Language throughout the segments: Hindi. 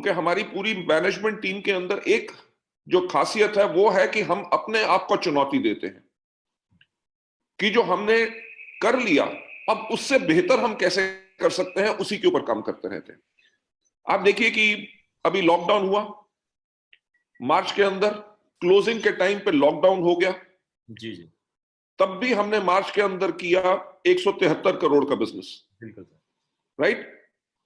क्योंकि हमारी पूरी मैनेजमेंट टीम के अंदर एक जो खासियत है वो है कि हम अपने आप को चुनौती देते हैं कि जो हमने कर लिया अब उससे बेहतर हम कैसे कर सकते हैं, उसी के ऊपर काम करते रहते हैं। आप देखिए कि अभी लॉकडाउन हुआ, मार्च के अंदर क्लोजिंग के टाइम पे लॉकडाउन हो गया। जी जी, तब भी हमने मार्च के अंदर किया 173 करोड़ का बिजनेस, बिल्कुल सर। राइट।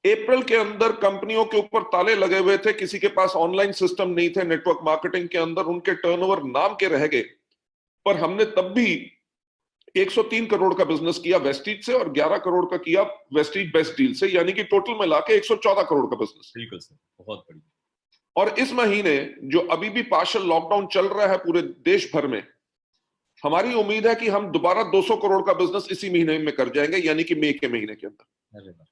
अप्रैल के अंदर कंपनियों के ऊपर ताले लगे हुए थे, किसी के पास ऑनलाइन सिस्टम नहीं थे, नेटवर्क मार्केटिंग के अंदर उनके टर्नओवर नाम के रह गए, पर हमने तब भी 103 करोड़ का बिजनेस किया वेस्टीज से और 11 करोड़ का किया वेस्टीज बेस्ट डील से, यानी कि टोटल मिला के 114 करोड़ का बिजनेस। बिल्कुल सर, बहुत बढ़िया। और इस महीने जो अभी भी पार्शियल लॉकडाउन चल रहा है पूरे देश भर में, हमारी उम्मीद है कि हम दोबारा 200 करोड़ का बिजनेस इसी महीने में कर जाएंगे, यानी कि मई के महीने के अंदर। अरे वाह।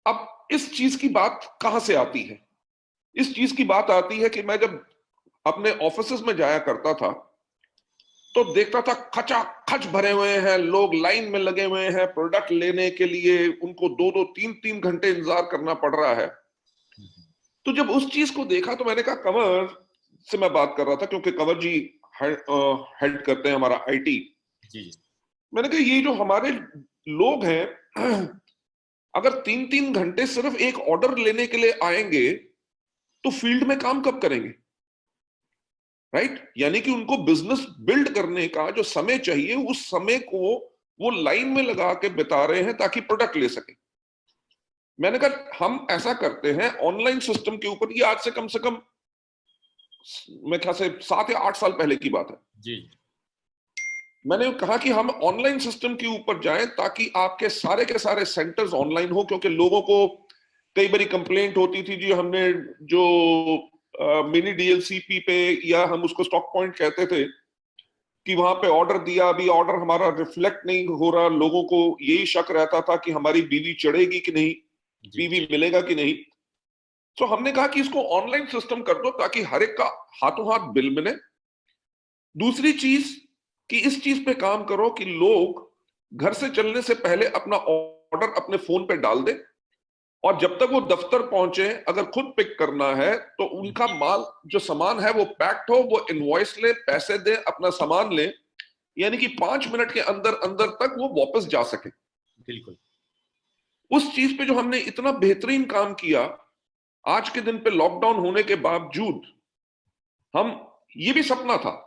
अब इस चीज की बात कहां से आती है? इस चीज की बात आती है कि मैं जब अपने ऑफिसेज में जाया करता था तो देखता था खचाखच भरे हुए हैं लोग, लाइन में लगे हुए हैं प्रोडक्ट लेने के लिए, उनको 2-2 3-3 घंटे इंतजार करना पड़ रहा है। तो जब उस चीज को देखा तो मैंने कहा, कंवर से मैं बात कर रहा था क्योंकि कंवर जी हेड करते हैं हमारा आईटी। जी जी, मैंने कहा ये जो हमारे लोग हैं अगर 3-3 घंटे सिर्फ एक ऑर्डर लेने के लिए आएंगे तो फील्ड में काम कब करेंगे, राइट। यानी कि उनको बिजनेस बिल्ड करने का जो समय चाहिए उस समय को वो लाइन में लगा के बिता रहे हैं ताकि प्रोडक्ट ले सके। मैंने कहा हम ऐसा करते हैं ऑनलाइन सिस्टम के ऊपर, ये आज से कम मैं ख्याल से 7 या 8 साल पहले की बात है। जी जी, मैंने कहा कि हम ऑनलाइन सिस्टम के ऊपर जाएं ताकि आपके सारे के सारे सेंटर्स ऑनलाइन हो, क्योंकि लोगों को कई बारी कंप्लेंट होती थी जी, हमने जो मिनी डीएलसीपी पे या हम उसको स्टॉक पॉइंट कहते थे कि वहां पे ऑर्डर दिया, अभी ऑर्डर हमारा रिफ्लेक्ट नहीं हो रहा, लोगों को यही शक रहता था कि हमारी बीवी चढ़ेगी कि नहीं, बीवी मिलेगा कि नहीं। तो हमने कहा कि इसको ऑनलाइन सिस्टम कर दो ताकि हर एक का हाथों हाथ बिल मिले। दूसरी चीज कि इस चीज पे काम करो कि लोग घर से चलने से पहले अपना ऑर्डर अपने फोन पे डाल दे और जब तक वो दफ्तर पहुंचे अगर खुद पिक करना है तो उनका माल जो सामान है वो पैक्ड हो, वो इनवॉइस ले, पैसे दे, अपना सामान ले, यानी कि 5 मिनट के अंदर अंदर तक वो वापस जा सके। बिल्कुल। उस चीज पे जो हमने इतना बेहतरीन काम किया, आज के दिन पे लॉकडाउन होने के बावजूद हम, ये भी सपना था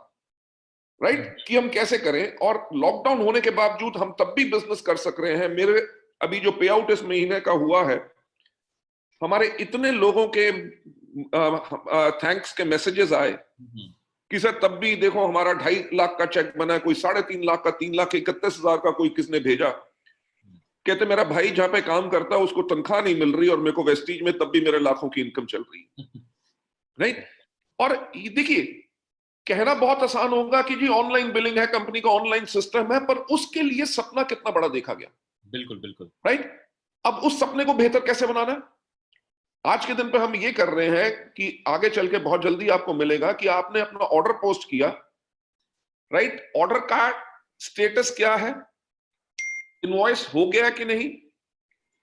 राइट कि हम कैसे करें, और लॉकडाउन होने के बावजूद हम तब भी बिजनेस कर सक रहे हैं। मेरे अभी जो पे आउट इस महीने का हुआ है, हमारे इतने लोगों के थैंक्स के मैसेजेस आए कि सर तब भी देखो हमारा 2.5 लाख का चेक बना, कोई 3.5 लाख का, 3,31,000 का कोई किसने भेजा। कहते मेरा भाई जहां पे काम करता है उसको तनख्वाह नहीं मिल रही और मेरे को वेस्टीज में तब भी मेरे लाखों की इनकम चल रही है, राइट। और देखिए कहना बहुत आसान होगा कि जी ऑनलाइन बिलिंग है, कंपनी का ऑनलाइन सिस्टम है, पर उसके लिए सपना कितना बड़ा देखा गया। बिल्कुल बिल्कुल, राइट। अब उस सपने को बेहतर कैसे बनाना है, आज के दिन पे हम ये कर रहे हैं कि आगे चल के बहुत जल्दी आपको मिलेगा कि आपने अपना ऑर्डर पोस्ट किया, राइट, ऑर्डर का स्टेटस क्या है, इनवॉइस हो गया कि नहीं,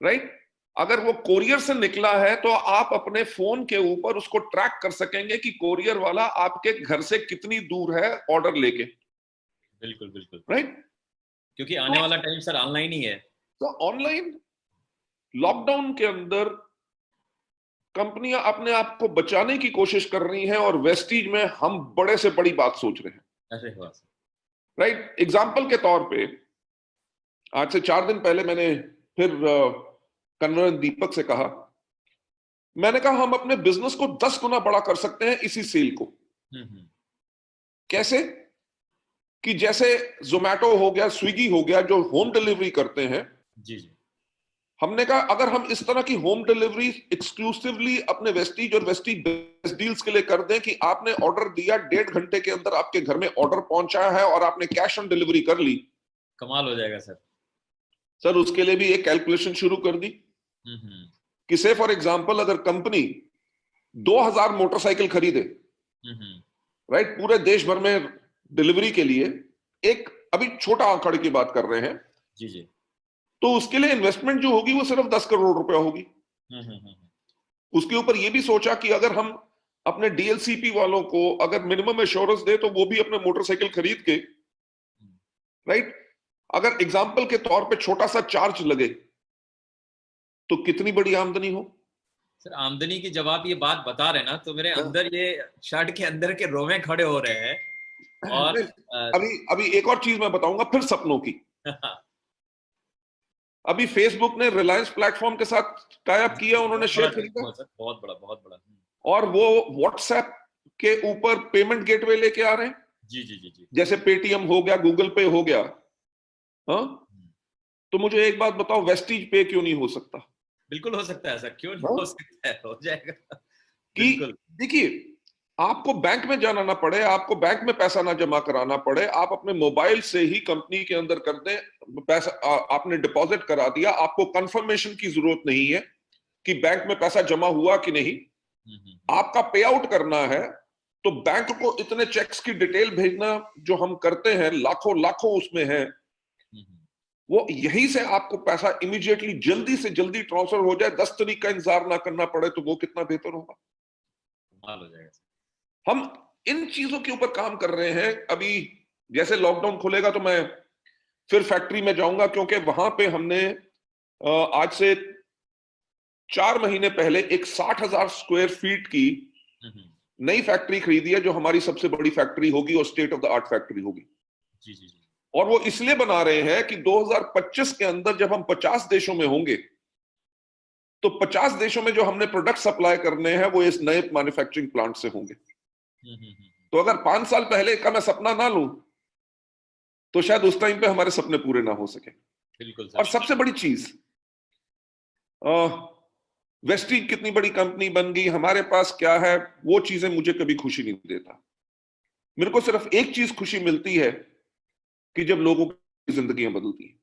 राइट। अगर वो कोरियर से निकला है तो आप अपने फोन के ऊपर उसको ट्रैक कर सकेंगे कि कोरियर वाला आपके घर से कितनी दूर है ऑर्डर लेके। बिल्कुल बिल्कुल, राइट। क्योंकि आने वाला टाइम सर ऑनलाइन ही है। तो ऑनलाइन लॉकडाउन के अंदर कंपनियां अपने आप को बचाने की कोशिश कर रही हैं और वेस्टीज में हम बड़े से बड़ी बात सोच रहे हैं। अरे वाह सर। राइट। एग्जाम्पल के तौर पे आज से 4 दिन पहले मैंने फिर कन्वर दीपक से कहा, मैंने कहा हम अपने बिजनेस को 10 गुना बड़ा कर सकते हैं इसी सेल को। कैसे? कि जैसे जोमैटो हो गया, स्विगी हो गया, जो होम डिलीवरी करते हैं, जी जी, हमने कहा अगर हम इस तरह की होम डिलीवरी एक्सक्लूसिवली अपने वेस्टीज और वेस्टीज बेस्ट डील्स के लिए कर दें कि आपने ऑर्डर दिया, 1.5 घंटे के अंदर आपके घर में ऑर्डर पहुंचा है और आपने कैश ऑन डिलीवरी कर ली, कमाल हो जाएगा सर। सर उसके लिए भी एक कैलकुलेशन शुरू कर दी कि से फॉर एग्जांपल अगर कंपनी 2000 मोटरसाइकिल खरीदे, राइट, पूरे देश भर में डिलीवरी के लिए, एक अभी छोटा आंकड़े की बात कर रहे हैं, जी जी, तो उसके लिए इन्वेस्टमेंट जो होगी वो सिर्फ 10 करोड़ रुपया होगी। उसके ऊपर ये भी सोचा कि अगर हम अपने डीएलसीपी वालों को अगर मिनिमम एश्योरेंस दे तो वो भी अपने मोटरसाइकिल खरीद के, राइट, अगर एग्जाम्पल के तौर पे छोटा सा चार्ज लगे तो कितनी बड़ी आमदनी हो। सर आमदनी की जब आप ये बात बता रहे हैं ना, तो मेरे अंदर ये शर्ट के अंदर के रोमे खड़े हो रहे हैं। और अभी एक और चीज मैं बताऊंगा फिर सपनों की। अभी फेसबुक ने रिलायंस प्लेटफॉर्म के साथ टाई अप किया, उन्होंने शेयर खरीदा, बहुत बड़ा, बहुत बड़ा। और वो व्हाट्सएप के ऊपर पेमेंट गेटवे लेके आ रहे हैं। जी जी जी जी। जैसे पेटीएम हो गया, गूगल पे हो गया। हाँ, तो मुझे एक बात बताओ, वेस्टीज पे क्यों नहीं हो सकता? बिल्कुल हो सकता है सर, क्यों नहीं हो सकता है, हो जाएगा। कि देखिए, आपको बैंक में जाना ना पड़े, आपको बैंक में पैसा ना जमा कराना पड़े, आप अपने मोबाइल से ही कंपनी के अंदर कर दें पैसा, आपने डिपॉजिट करा दिया, आपको कंफर्मेशन की जरूरत नहीं है कि बैंक में पैसा जमा हुआ कि नहीं। आपका पे आउट करना है तो बैंक को इतने चेक्स की डिटेल भेजना जो हम करते हैं, लाखों लाखों उसमें है, वो यहीं से आपको पैसा इमीडिएटली जल्दी से जल्दी ट्रांसफर हो जाए, 10 तारीख का इंतजार ना करना पड़े, तो वो कितना बेहतर होगा। हो जाएगा। हम इन चीजों के ऊपर काम कर रहे हैं। अभी जैसे लॉकडाउन खुलेगा तो मैं फिर फैक्ट्री में जाऊंगा, क्योंकि वहां पे हमने आज से 4 महीने पहले एक 60,000 स्क्वायर फीट की नई फैक्ट्री खरीदी है, जो हमारी सबसे बड़ी फैक्ट्री होगी और state of the art factory होगी। जी जी जी। और वो इसलिए बना रहे हैं कि 2025 के अंदर जब हम 50 देशों में होंगे तो 50 देशों में जो हमने प्रोडक्ट सप्लाई करने हैं वो इस नए मैन्युफैक्चरिंग प्लांट से होंगे। तो अगर 5 साल पहले का मैं सपना ना लूं तो शायद उस टाइम पे हमारे सपने पूरे ना हो सके। बिल्कुल सर। और सबसे बड़ी चीज, वेस्टीज कितनी बड़ी कंपनी बन गई, हमारे पास क्या है, वो चीजें मुझे कभी खुशी नहीं देता। मेरे को सिर्फ एक चीज खुशी मिलती है कि जब लोगों की जिंदगियां बदलती हैं।